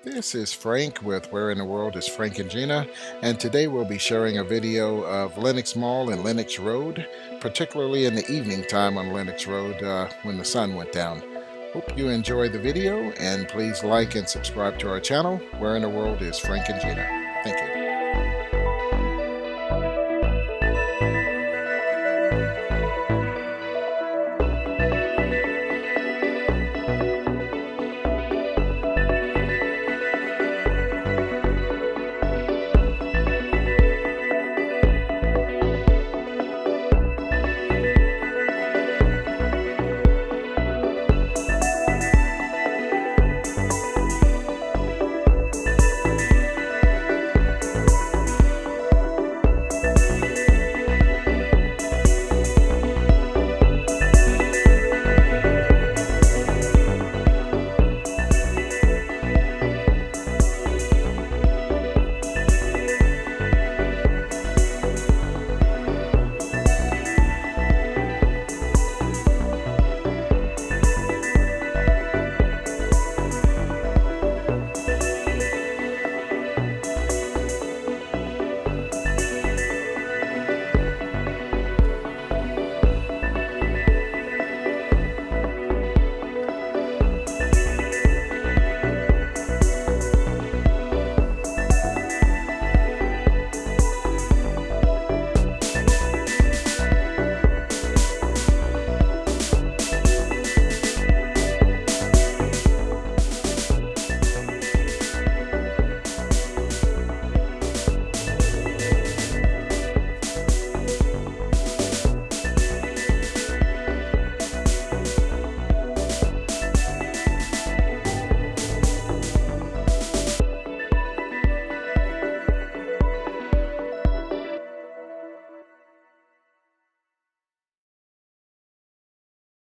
This is Frank with Where in the World is Frank and Gina, and today we'll be sharing a video of Lenox Mall and Lenox Road, particularly in the evening time on Lenox Road when the sun went down. Hope you enjoy the video, and please like and subscribe to our channel, Where in the World is Frank and Gina. Thank you.